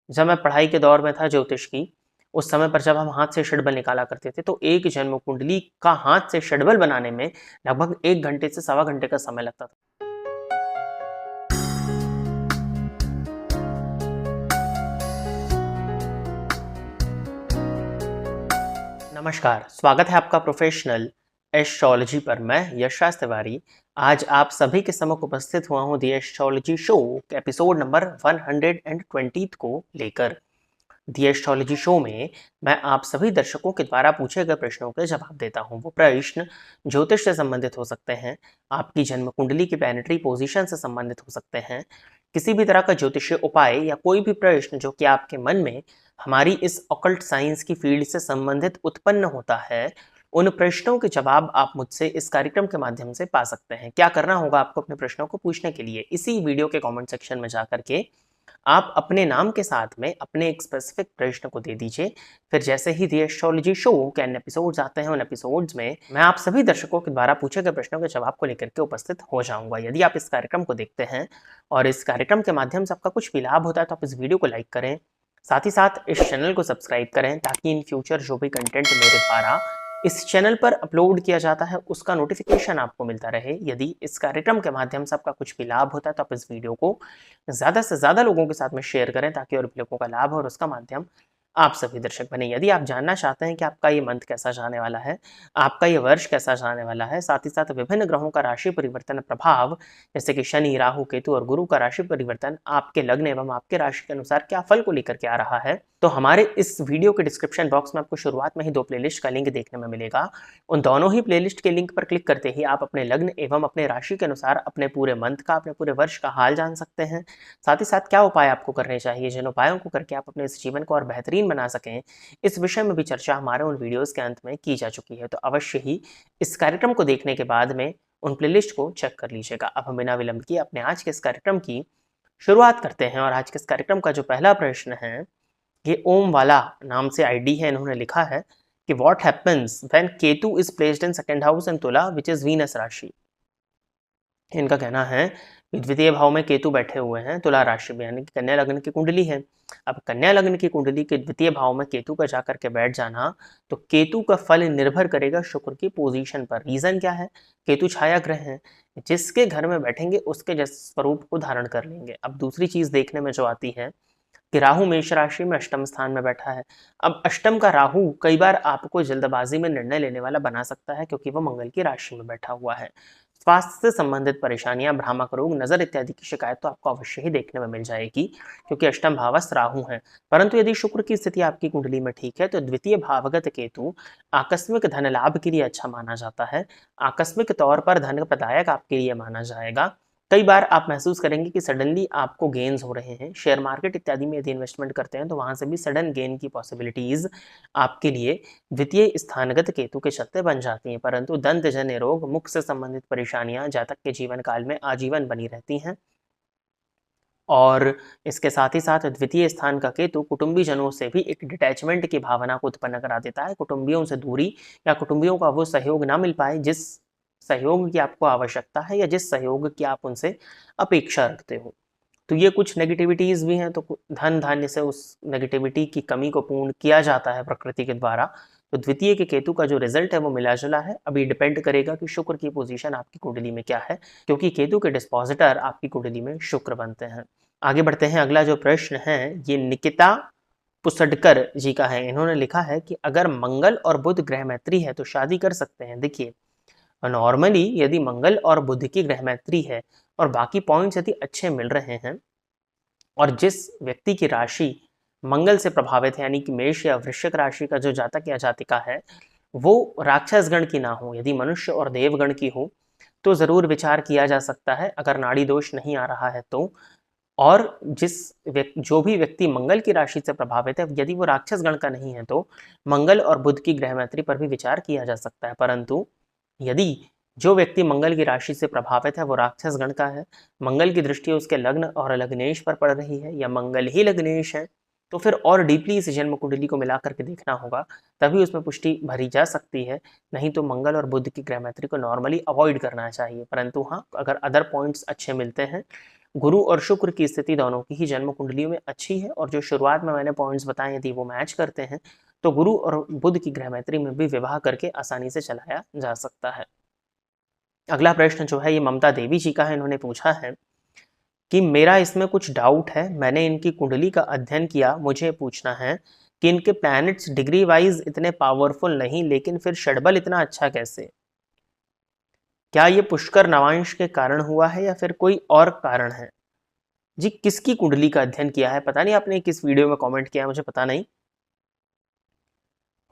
जब मैं पढ़ाई के दौर में था ज्योतिष की, उस समय पर जब हम हाथ से षडबल निकाला करते थे, तो एक जन्म कुंडली का हाथ से षडबल बनाने में लगभग 1 घंटे से सवा घंटे का समय लगता था। नमस्कार, स्वागत है आपका प्रोफेशनल एस्ट्रोलॉजी पर। मैं यश तिवारी आज आप सभी के सम्मुख उपस्थित हुआ हूँ दी एस्ट्रोलॉजी शो के एपिसोड नंबर 120 को लेकर। दी एस्ट्रोलॉजी शो में मैं आप सभी दर्शकों के द्वारा पूछे गए प्रश्नों के जवाब देता हूँ। वो प्रश्न ज्योतिष से संबंधित हो सकते हैं, आपकी जन्म कुंडली की प्लैनेटरी पोजीशन से संबंधित हो सकते हैं, किसी भी तरह का ज्योतिषीय उपाय या कोई भी प्रश्न जो कि आपके मन में हमारी इस ऑकल्ट साइंस की फील्ड से संबंधित उत्पन्न होता है, उन प्रश्नों के जवाब आप मुझसे इस कार्यक्रम के माध्यम से पा सकते हैं। क्या करना होगा आपको अपने प्रश्नों को पूछने के लिए? इसी वीडियो के कमेंट सेक्शन में जाकर के आप अपने नाम के साथ में अपने एक स्पेसिफिक प्रश्न को दे दीजिए। फिर जैसे ही दी एस्ट्रोलॉजी शो के एपिसोड्स आते हैं, उन एपिसोड्स में मैं आप सभी दर्शकों के द्वारा पूछे गए प्रश्नों के जवाब को लेकर के उपस्थित हो जाऊंगा। यदि आप इस कार्यक्रम को देखते हैं और इस कार्यक्रम के माध्यम से आपका कुछ भी लाभ होता है, तो आप इस वीडियो को लाइक करें, साथ ही साथ इस चैनल को सब्सक्राइब करें, ताकि इन फ्यूचर जो भी कंटेंट मेरे द्वारा इस चैनल पर अपलोड किया जाता है उसका नोटिफिकेशन आपको मिलता रहे। यदि इस कार्यक्रम के माध्यम से आपका कुछ भी लाभ होता है, तो आप इस वीडियो को ज़्यादा से ज़्यादा लोगों के साथ में शेयर करें, ताकि और भी लोगों का लाभ और उसका माध्यम आप सभी दर्शक बने। यदि आप जानना चाहते हैं कि आपका ये मंथ कैसा जाने वाला है, आपका ये वर्ष कैसा जाने वाला है, साथ ही साथ विभिन्न ग्रहों का राशि परिवर्तन प्रभाव, जैसे कि शनि, राहु, केतु और गुरु का राशि परिवर्तन आपके लग्न एवं आपके राशि के अनुसार क्या फल को लेकर के आ रहा है, तो हमारे इस वीडियो के डिस्क्रिप्शन बॉक्स में आपको शुरुआत में ही 2 प्लेलिस्ट का लिंक देखने में मिलेगा। उन दोनों ही प्लेलिस्ट के लिंक पर क्लिक करते ही आप अपने लग्न एवं अपने राशि के अनुसार अपने पूरे मंथ का, अपने पूरे वर्ष का हाल जान सकते हैं। साथ ही साथ क्या उपाय आपको करने चाहिए, जिन उपायों को करके आप अपने इस जीवन को और बेहतरीन बना सकें, इस विषय में भी चर्चा हमारे उन वीडियोस के अंत में की जा चुकी है। तो अवश्य ही इस कार्यक्रम को देखने के बाद में उन प्लेलिस्ट को चेक कर लीजिएगा। अब हम बिना विलंब किए अपने आज के इस कार्यक्रम की शुरुआत करते हैं। और आज के इस कार्यक्रम का जो पहला प्रश्न है, ये ओम वाला नाम से आईडी है, इन्होंने लिखा है कि what happens when Ketu is placed in second house in तुला विच इज वीनस राशि। इनका कहना है कि द्वितीय भाव में केतु बैठे हुए हैं तुला राशि में, यानी कि कन्या लग्न की कुंडली है। अब कन्या लग्न की कुंडली के द्वितीय भाव में केतु का जाकर के बैठ जाना, तो केतु का फल निर्भर करेगा शुक्र की पोजीशन पर। रीजन क्या है? केतु छाया ग्रह है, जिसके घर में बैठेंगे उसके जैसे स्वरूप को धारण कर लेंगे। अब दूसरी चीज देखने में जो आती है कि राहु मेष राशि में अष्टम स्थान में बैठा है। अब अष्टम का राहु कई बार आपको जल्दबाजी में निर्णय लेने वाला बना सकता है, क्योंकि वो मंगल की राशि में बैठा हुआ है। स्वास्थ्य से संबंधित परेशानियां, भ्रामक रोग, नजर इत्यादि की शिकायत तो आपको अवश्य ही देखने में मिल जाएगी, क्योंकि अष्टम भावस्थ राहु है। परंतु यदि शुक्र की स्थिति आपकी कुंडली में ठीक है, तो द्वितीय भावगत केतु आकस्मिक धन लाभ के लिए अच्छा माना जाता है। आकस्मिक तौर पर धन प्रदायक आपके लिए माना जाएगा। कई बार आप महसूस करेंगे कि सडनली आपको गेन्स हो रहे हैं। शेयर मार्केट इत्यादि में यदि इन्वेस्टमेंट करते हैं, तो वहां से भी सडन गेन की पॉसिबिलिटीज आपके लिए द्वितीय स्थानगत केतु के चलते बन जाती हैं। परंतु दंत जन्य रोग, मुख से संबंधित परेशानियां जातक के जीवन काल में आजीवन बनी रहती हैं। और इसके साथ ही साथ द्वितीय स्थान का केतु कुटुंबी जनों से भी एक डिटैचमेंट की भावना को उत्पन्न करा देता है। कुटुंबियों से दूरी या कुटुंबियों का वो सहयोग ना मिल पाए जिस सहयोग की आपको आवश्यकता है, या जिस सहयोग की आप उनसे अपेक्षा रखते हो। तो ये कुछ नेगेटिविटीज भी हैं। तो धन धान्य से उस नेगेटिविटी की कमी को पूर्ण किया जाता है प्रकृति के द्वारा। तो द्वितीय के केतु का जो रिजल्ट है वो मिला जुला है। अभी डिपेंड करेगा कि शुक्र की पोजीशन आपकी कुंडली में क्या है, क्योंकि केतु के डिस्पोजिटर आपकी कुंडली में शुक्र बनते हैं। आगे बढ़ते हैं। अगला जो प्रश्न है ये निकिता पुसडकर जी का है। इन्होंने लिखा है कि अगर मंगल और बुध ग्रह मैत्री है तो शादी कर सकते हैं। देखिए, नॉर्मली यदि मंगल और बुध की ग्रह मैत्री है और बाकी पॉइंट्स यदि अच्छे मिल रहे हैं, और जिस व्यक्ति की राशि मंगल से प्रभावित है, यानी कि मेष या वृश्चिक राशि का जो जातक या जातिका है वो राक्षस गण की ना हो, यदि मनुष्य और देवगण की हो, तो जरूर विचार किया जा सकता है, अगर नाड़ी दोष नहीं आ रहा है तो। और जो भी व्यक्ति मंगल की राशि से प्रभावित है, यदि वो राक्षस गण का नहीं है, तो मंगल और बुध की ग्रह मैत्री पर भी विचार किया जा सकता है। परंतु यदि जो व्यक्ति मंगल की राशि से प्रभावित है वो राक्षस गण का है, मंगल की दृष्टि उसके लग्न और लग्नेश पर पड़ रही है, या मंगल ही लग्नेश है, तो फिर और डीपली इस जन्म कुंडली को मिला करके देखना होगा, तभी उसमें पुष्टि भरी जा सकती है। नहीं तो मंगल और बुध की ग्रह मैत्री को नॉर्मली अवॉइड करना चाहिए। परंतु हाँ, अगर अदर पॉइंट्स अच्छे मिलते हैं गुरु और शुक्र की स्थिति दोनों की ही जन्म कुंडलियों में अच्छी है और जो शुरुआत में मैंने पॉइंट्स बताए यदि वो मैच करते हैं तो गुरु और बुध की ग्रह मैत्री में भी विवाह करके आसानी से चलाया जा सकता है। अगला प्रश्न जो है ये ममता देवी जी का है। इन्होंने पूछा है कि मेरा इसमें कुछ डाउट है, मैंने इनकी कुंडली का अध्ययन किया, मुझे पूछना है कि इनके प्लैनेट्स डिग्री वाइज इतने पावरफुल नहीं लेकिन फिर षडबल इतना अच्छा कैसे? क्या ये पुष्कर नवांश के कारण हुआ है या फिर कोई और कारण है? जी किसकी कुंडली का अध्ययन किया है? पता नहीं आपने किस वीडियो में कमेंट किया है, मुझे पता नहीं।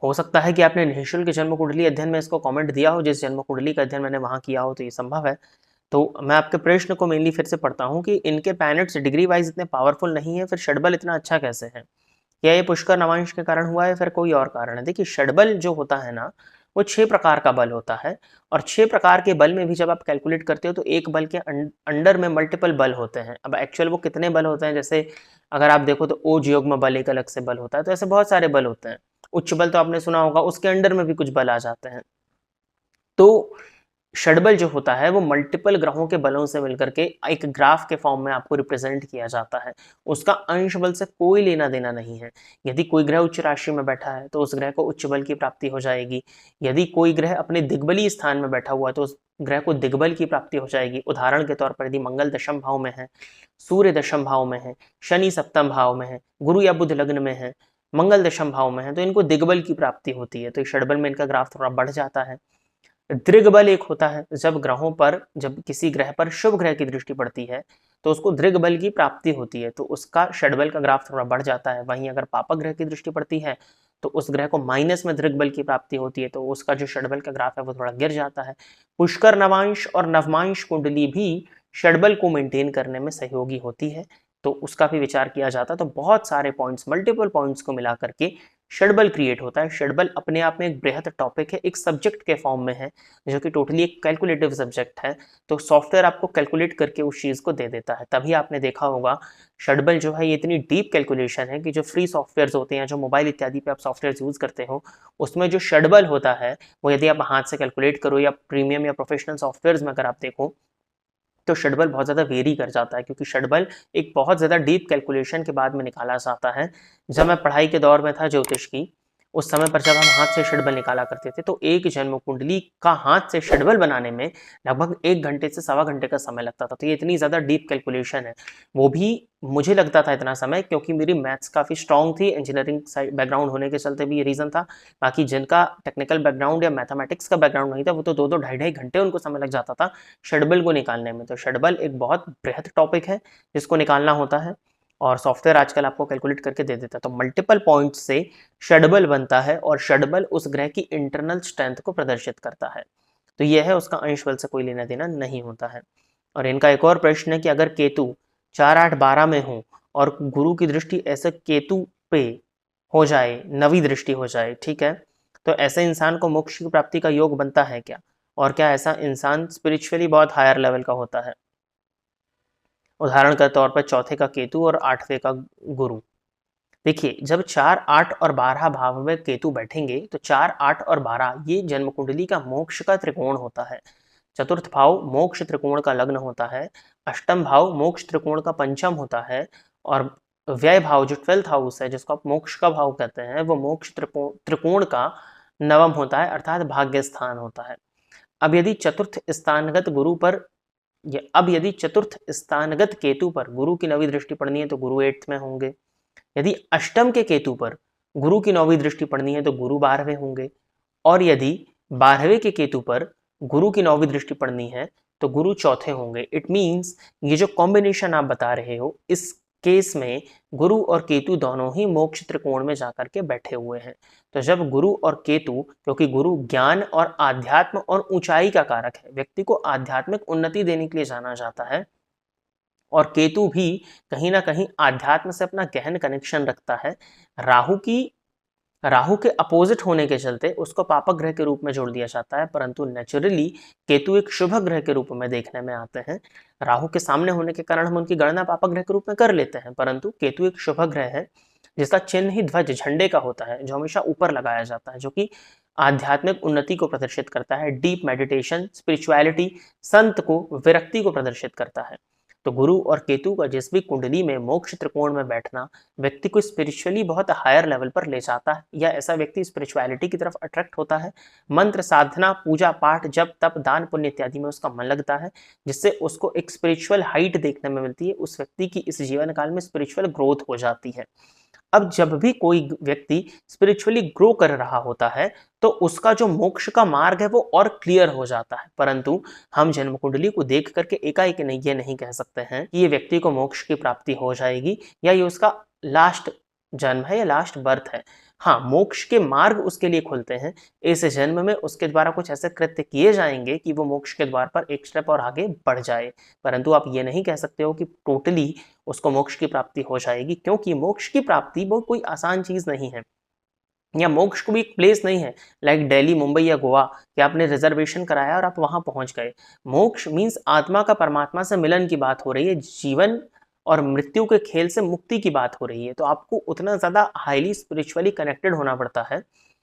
हो सकता है कि आपने निःशुल्क जन्म कुंडली अध्ययन में इसको कमेंट दिया हो, जिस जन्म कुंडली का अध्ययन मैंने वहां किया हो, तो ये संभव है। तो मैं आपके प्रश्न को मेनली फिर से पढ़ता हूँ कि इनके प्लैनेट्स डिग्री वाइज इतने पावरफुल नहीं है, फिर षडबल इतना अच्छा कैसे है? क्या ये पुष्कर नवांश के कारण हुआ है, फिर कोई और कारण है? देखिए षडबल जो होता है ना, वो 6 प्रकार का बल होता है और 6 प्रकार के बल में भी जब आप कैलकुलेट करते हो तो एक बल के अंडर में मल्टीपल बल होते हैं। अब एक्चुअल वो कितने बल होते हैं, जैसे अगर आप देखो तो ओज युग्म बल एक अलग से बल होता है, तो ऐसे बहुत सारे बल होते हैं। उच्च बल तो आपने सुना होगा, उसके अंडर में भी कुछ बल आ जाते हैं। तो षडबल जो होता है वो मल्टीपल ग्रहों के बलों से मिलकर के एक ग्राफ के फॉर्म में आपको रिप्रेजेंट किया जाता है। उसका अंश बल से कोई लेना देना नहीं है। यदि कोई ग्रह उच्च राशि में बैठा है तो उस ग्रह को उच्च बल की प्राप्ति हो जाएगी। यदि कोई ग्रह अपने दिग्बलीय स्थान में बैठा हुआ है तो उस ग्रह को दिग्बल की प्राप्ति हो जाएगी। उदाहरण के तौर पर यदि मंगल दशम भाव में है, सूर्य दशम भाव में है, शनि सप्तम भाव में है, गुरु या बुध लग्न में है, मंगल दशम भाव में है, तो इनको दिग्बल की प्राप्ति होती है। तो षडबल में इनका ग्राफ थोड़ा बढ़ जाता है। दृग्बल एक होता है, जब किसी ग्रह पर शुभ ग्रह की दृष्टि पड़ती है तो उसको दृग्बल की प्राप्ति होती है, तो उसका षडबल का ग्राफ थोड़ा बढ़ जाता है। वहीं अगर पापक ग्रह की दृष्टि पड़ती है तो उस ग्रह को माइनस में दृग्बल की प्राप्ति होती है, तो उसका जो षडबल का ग्राफ है वो थोड़ा गिर जाता है। पुष्कर नवांश और नवमांश कुंडली भी षडबल को मेंटेन करने में सहयोगी होती है, तो उसका भी विचार किया जाता है। तो बहुत सारे पॉइंट्स, मल्टीपल पॉइंट्स को मिला करके षडबल क्रिएट होता है। षडबल अपने आप में एक बृहद टॉपिक है, एक सब्जेक्ट के फॉर्म में है जो कि टोटली एक कैलकुलेटिव सब्जेक्ट है। तो सॉफ्टवेयर आपको कैलकुलेट करके उस चीज़ को दे देता है। तभी आपने देखा होगा षडबल जो है ये इतनी डीप कैलकुलेशन है कि जो फ्री सॉफ्टवेयर होते हैं, जो मोबाइल इत्यादि पे आप सॉफ्टवेयर यूज़ करते हो, उसमें जो षडबल होता है वो यदि आप हाथ से कैलकुलेट करो या प्रीमियम या प्रोफेशनल सॉफ्टवेयर में अगर आप देखो तो षडबल बहुत ज़्यादा वेरी कर जाता है, क्योंकि षडबल एक बहुत ज़्यादा डीप कैलकुलेशन के बाद में निकाला जाता है। जब मैं पढ़ाई के दौर में था ज्योतिष की, उस समय पर जब हम हाथ से षडबल निकाला करते थे तो एक जन्म कुंडली का हाथ से षडबल बनाने में लगभग 1 घंटे से सवा घंटे का समय लगता था। तो ये इतनी ज़्यादा डीप कैलकुलेशन है। वो भी मुझे लगता था इतना समय क्योंकि मेरी मैथ्स काफ़ी स्ट्रॉन्ग थी, इंजीनियरिंग साइड बैकग्राउंड होने के चलते भी ये रीज़न था। बाकी जिनका टेक्निकल बैकग्राउंड या मैथमेटिक्स का बैकग्राउंड नहीं था वो तो 2-2 ढाई-ढाई घंटे उनको समय लग जाता था षडबल को निकालने में। तो षडबल एक बहुत बृहद टॉपिक है जिसको निकालना होता है और सॉफ्टवेयर आजकल आपको कैलकुलेट करके दे देता है। तो मल्टीपल पॉइंट से षडबल बनता है और षडबल उस ग्रह की इंटरनल स्ट्रेंथ को प्रदर्शित करता है। तो यह है, उसका अंश बल से कोई लेना देना नहीं होता है। और इनका एक और प्रश्न है कि अगर केतु 4, 8, 12 में हो और गुरु की दृष्टि ऐसे केतु पे हो जाए, नवी दृष्टि हो जाए, ठीक है, तो ऐसे इंसान को मोक्ष की प्राप्ति का योग बनता है क्या? और क्या ऐसा इंसान स्पिरिचुअली बहुत हायर लेवल का होता है? उदाहरण के तौर पर चौथे का केतु और 8वें का गुरु। देखिए जब 4, 8 और 12 भाव में केतु बैठेंगे तो 4, 8 और 12 ये जन्म कुंडली का मोक्ष का त्रिकोण होता है। चतुर्थ भाव मोक्ष त्रिकोण का लग्न होता है, अष्टम भाव मोक्ष त्रिकोण का पंचम होता है और व्यय भाव जो 12th हाउस है जिसको आप मोक्ष का भाव कहते हैं वो मोक्ष त्रिकोण का नवम होता है, अर्थात भाग्य स्थान होता है। अब यदि चतुर्थ स्थानगत गुरु पर अब यदि चतुर्थ स्थानगत केतु पर गुरु की नवी दृष्टि पड़नी है तो गुरु 8th में होंगे। यदि अष्टम के केतु पर गुरु की 9वीं दृष्टि पड़नी है तो गुरु 12वें होंगे और यदि 12वें के केतु पर गुरु की 9वीं दृष्टि पड़नी है तो गुरु चौथे होंगे। इट मीन्स ये जो कॉम्बिनेशन आप बता रहे हो इस केस में गुरु और केतु दोनों ही मोक्ष त्रिकोण में जाकर के बैठे हुए हैं। तो जब गुरु और केतु, क्योंकि गुरु ज्ञान और आध्यात्म और ऊंचाई का कारक है, व्यक्ति को आध्यात्मिक उन्नति देने के लिए जाना जाता है, और केतु भी कहीं ना कहीं आध्यात्म से अपना गहन कनेक्शन रखता है। राहु के अपोजिट होने के चलते उसको पापक ग्रह के रूप में जोड़ दिया जाता है, परंतु नेचुरली केतु एक शुभ ग्रह के रूप में देखने में आते हैं। राहु के सामने होने के कारण हम उनकी गणना पापक ग्रह के रूप में कर लेते हैं, परंतु केतु एक शुभ ग्रह है जिसका चिन्ह ही ध्वज झंडे का होता है जो हमेशा ऊपर लगाया जाता है, जो कि आध्यात्मिक उन्नति को प्रदर्शित करता है, डीप मेडिटेशन, स्पिरिचुअलिटी, संत को, विरक्ति को प्रदर्शित करता है। तो गुरु और केतु का जिस भी कुंडली में मोक्ष त्रिकोण में बैठना व्यक्ति को स्पिरिचुअली बहुत हायर लेवल पर ले जाता है, या ऐसा व्यक्ति स्पिरिचुअलिटी की तरफ अट्रैक्ट होता है। मंत्र साधना, पूजा पाठ, जप तप, दान पुण्य इत्यादि में उसका मन लगता है, जिससे उसको एक स्पिरिचुअल हाइट देखने में मिलती है। उस व्यक्ति की इस जीवन काल में स्पिरिचुअल ग्रोथ हो जाती है। अब जब भी कोई व्यक्ति स्पिरिचुअली ग्रो कर रहा होता है तो उसका जो मोक्ष का मार्ग है वो और क्लियर हो जाता है, परंतु हम जन्म कुंडली को देख करके एकाएक नहीं ये नहीं कह सकते हैं कि ये व्यक्ति को मोक्ष की प्राप्ति हो जाएगी या ये उसका लास्ट जन्म है या लास्ट बर्थ है। हाँ, मोक्ष के मार्ग उसके लिए खुलते हैं। इस जन्म में उसके द्वारा कुछ ऐसे कृत्य किए जाएंगे कि वो मोक्ष के द्वार पर एक स्टेप और आगे बढ़ जाए, परंतु आप ये नहीं कह सकते हो कि टोटली उसको मोक्ष की प्राप्ति हो जाएगी, क्योंकि मोक्ष की प्राप्ति वो कोई आसान चीज नहीं है, या मोक्ष को भी एक प्लेस नहीं है लाइक दिल्ली, मुंबई या गोवा कि आपने रिजर्वेशन कराया और आप वहां पहुंच गए। मोक्ष मीन्स आत्मा का परमात्मा से मिलन की बात हो रही है, जीवन और मृत्यु के खेल से मुक्ति की बात हो रही है। तो आपको उतना ज्यादा हाईली स्पिरिचुअली कनेक्टेड होना पड़ता है।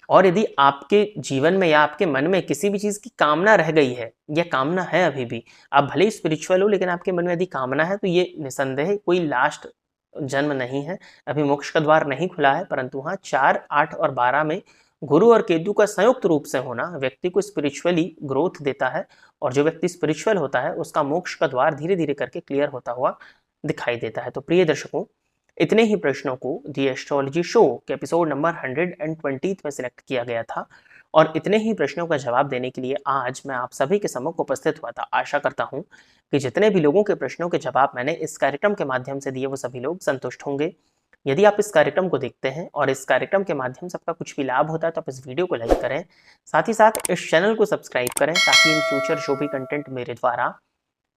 और यदि आपके जीवन में या आपके मन में किसी भी चीज की कामना रह गई है या कामना है अभी भी, आप भले ही स्पिरिचुअल हो लेकिन आपके मन में यदि कामना है, तो ये निसंदेह कोई लास्ट जन्म नहीं है, अभी मोक्ष का द्वार नहीं खुला है। परंतु हाँ, 4, 8 और 12 में गुरु और केतु का संयुक्त रूप से होना व्यक्ति को स्पिरिचुअली ग्रोथ देता है, और जो व्यक्ति स्पिरिचुअल होता है उसका मोक्ष का द्वार धीरे धीरे करके क्लियर होता हुआ दिखाई देता है। तो प्रिय दर्शकों, इतने ही प्रश्नों को दी एस्ट्रोलॉजी शो के एपिसोड नंबर 120 में सिलेक्ट किया गया था, और इतने ही प्रश्नों का जवाब देने के लिए आज मैं आप सभी के सम्मुख उपस्थित हुआ था। आशा करता हूं कि जितने भी लोगों के प्रश्नों के जवाब मैंने इस कार्यक्रम के माध्यम से दिए वो सभी लोग संतुष्ट होंगे। यदि आप इस कार्यक्रम को देखते हैं और इस कार्यक्रम के माध्यम से आपका कुछ भी लाभ होता है तो आप इस वीडियो को लाइक करें, साथ ही साथ इस चैनल को सब्सक्राइब करें, ताकि इन फ्यूचर जो भी कंटेंट मेरे द्वारा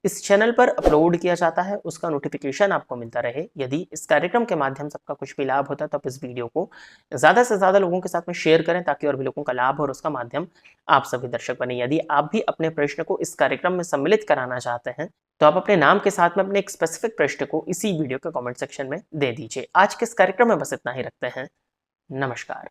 इस चैनल पर अपलोड किया जाता है उसका नोटिफिकेशन आपको मिलता रहे। यदि इस कार्यक्रम के माध्यम से आपका कुछ भी लाभ होता है तो आप इस वीडियो को ज़्यादा से ज़्यादा लोगों के साथ में शेयर करें, ताकि और भी लोगों का लाभ और उसका माध्यम आप सभी दर्शक बने। यदि आप भी अपने प्रश्न को इस कार्यक्रम में सम्मिलित कराना चाहते हैं तो आप अपने नाम के साथ में अपने एक स्पेसिफिक प्रश्न को इसी वीडियो के कॉमेंट सेक्शन में दे दीजिए। आज के इस कार्यक्रम में बस इतना ही रखते हैं। नमस्कार।